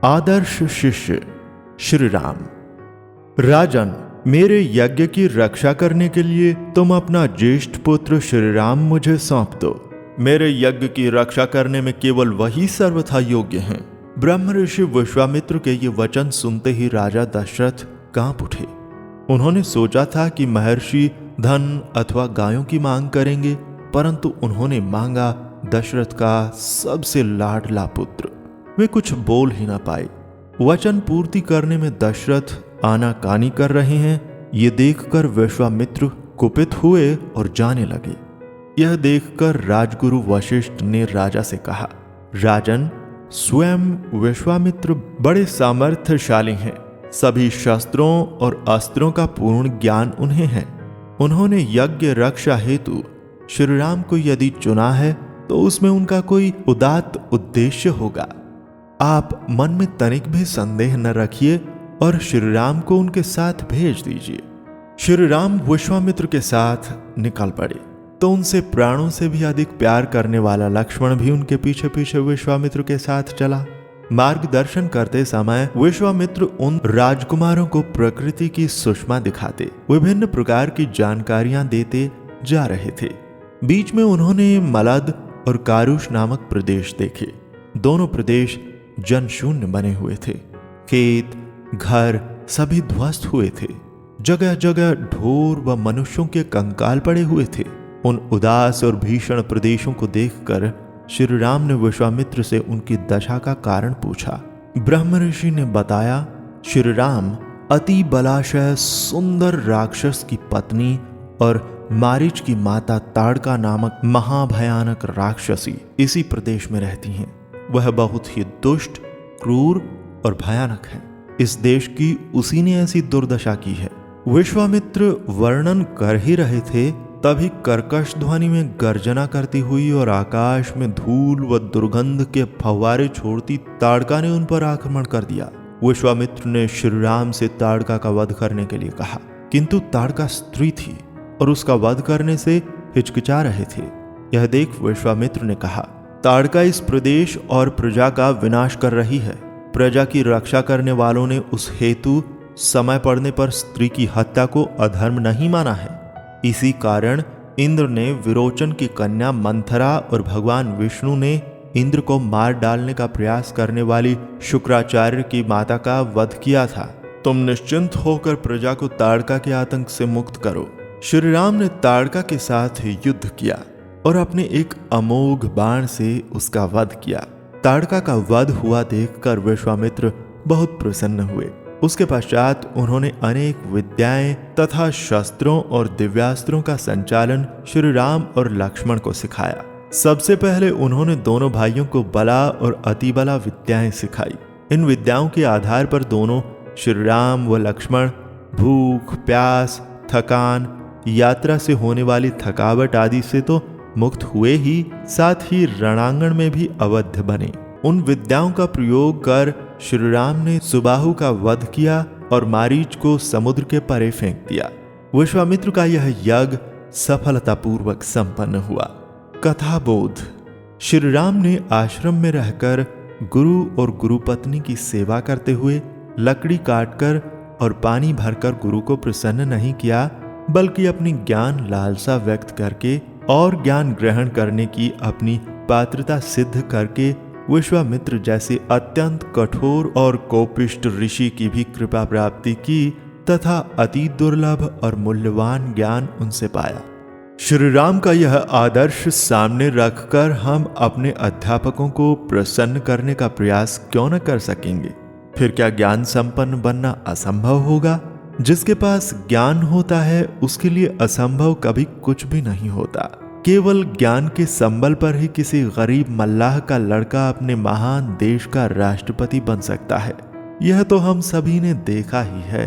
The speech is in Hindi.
आदर्श शिष्य श्री राम। राजन, मेरे यज्ञ की रक्षा करने के लिए तुम अपना ज्येष्ठ पुत्र श्री राम मुझे सौंप दो। मेरे यज्ञ की रक्षा करने में केवल वही सर्वथा योग्य हैं। ब्रह्म ऋषि विश्वामित्र के ये वचन सुनते ही राजा दशरथ कांप उठे। उन्होंने सोचा था कि महर्षि धन अथवा गायों की मांग करेंगे, परंतु उन्होंने मांगा दशरथ का सबसे लाडला पुत्र। वे कुछ बोल ही ना पाए। वचन पूर्ति करने में दशरथ आनाकानी कर रहे हैं, ये देखकर विश्वामित्र कुपित हुए और जाने लगे। यह देखकर राजगुरु वशिष्ठ ने राजा से कहा, राजन, स्वयं विश्वामित्र बड़े सामर्थ्यशाली हैं। सभी शस्त्रों और अस्त्रों का पूर्ण ज्ञान उन्हें है। उन्होंने यज्ञ रक्षा हेतु श्री राम को यदि चुना है तो उसमें उनका कोई उदात्त उद्देश्य होगा। आप मन में तनिक भी संदेह न रखिए और श्री राम को उनके साथ भेज दीजिए। श्री राम विश्वामित्र के साथ निकल पड़े तो उनसे प्राणों से भी अधिक प्यार करने वाला लक्ष्मण भी उनके पीछे पीछे विश्वामित्र के साथ चला। मार्गदर्शन करते समय विश्वामित्र उन राजकुमारों को प्रकृति की सुषमा दिखाते, विभिन्न प्रकार की जानकारियां देते जा रहे थे। बीच में उन्होंने मलद और कारुष नामक प्रदेश देखे। दोनों प्रदेश जनशून्य बने हुए थे। खेत घर सभी ध्वस्त हुए थे। जगह जगह ढोर व मनुष्यों के कंकाल पड़े हुए थे। उन उदास और भीषण प्रदेशों को देखकर श्री राम ने विश्वामित्र से उनकी दशा का कारण पूछा। ब्रह्म ऋषि ने बताया, श्री राम अति बलाशय सुंदर राक्षस की पत्नी और मारीच की माता ताड़का नामक महाभयानक राक्षसी इसी प्रदेश में रहती हैं। वह बहुत ही दुष्ट, क्रूर और भयानक है। इस देश की उसी ने ऐसी दुर्दशा की है। विश्वामित्र वर्णन कर ही रहे थे, तभी कर्कश ध्वनि में गर्जना करती हुई और आकाश में धूल व दुर्गंध के फव्वारे छोड़ती ताड़का ने उन पर आक्रमण कर दिया। विश्वामित्र ने श्री राम से ताड़का का वध करने के लिए कहा, किंतु ताड़का स्त्री थी और उसका वध करने से हिचकिचा रहे थे। यह देख विश्वामित्र ने कहा, ताड़का इस प्रदेश और प्रजा का विनाश कर रही है। प्रजा की रक्षा करने वालों ने उस हेतु समय पड़ने पर स्त्री की हत्या को अधर्म नहीं माना है। इसी कारण इंद्र ने विरोचन की कन्या मंथरा और भगवान विष्णु ने इंद्र को मार डालने का प्रयास करने वाली शुक्राचार्य की माता का वध किया था। तुम निश्चिंत होकर प्रजा को ताड़का के आतंक से मुक्त करो। श्री राम ने ताड़का के साथ युद्ध किया और अपने एक अमोघ बाण से उसका वध किया। ताड़का का वध हुआ देखकर विश्वामित्र बहुत प्रसन्न हुए। उसके पश्चात उन्होंने अनेक विद्याएं तथा शस्त्रों और दिव्यास्त्रों का संचालन श्री राम और लक्ष्मण को सिखाया। सबसे पहले उन्होंने दोनों भाइयों को बला और अतिबला विद्याएं सिखाई। इन विद्याओं के आधार पर दोनों श्री राम व लक्ष्मण भूख, प्यास, थकान, यात्रा से होने वाली थकावट आदि से तो मुक्त हुए ही, साथ ही रणांगण में भी अवध बने। उन विद्याओं का प्रयोग कर श्री राम ने सुबाहु का वध किया और मारीच को समुद्र के परे फेंक दिया। विश्वामित्र का यह यज्ञ सफलतापूर्वक संपन्न हुआ। कथा बोध। श्री राम ने आश्रम में रहकर गुरु और गुरुपत्नी की सेवा करते हुए लकड़ी काटकर और पानी भरकर गुरु को प्रसन्न नहीं किया, बल्कि अपनी ज्ञान लालसा व्यक्त करके और ज्ञान ग्रहण करने की अपनी पात्रता सिद्ध करके विश्वामित्र जैसे अत्यंत कठोर और कोपिष्ट ऋषि की भी कृपा प्राप्ति की तथा अति दुर्लभ और मूल्यवान ज्ञान उनसे पाया। श्री राम का यह आदर्श सामने रखकर हम अपने अध्यापकों को प्रसन्न करने का प्रयास क्यों न कर सकेंगे? फिर क्या ज्ञान संपन्न बनना असंभव होगा? जिसके पास ज्ञान होता है उसके लिए असंभव कभी कुछ भी नहीं होता। केवल ज्ञान के संबल पर ही किसी गरीब मल्लाह का लड़का अपने महान देश का राष्ट्रपति बन सकता है। यह तो हम सभी ने देखा ही है।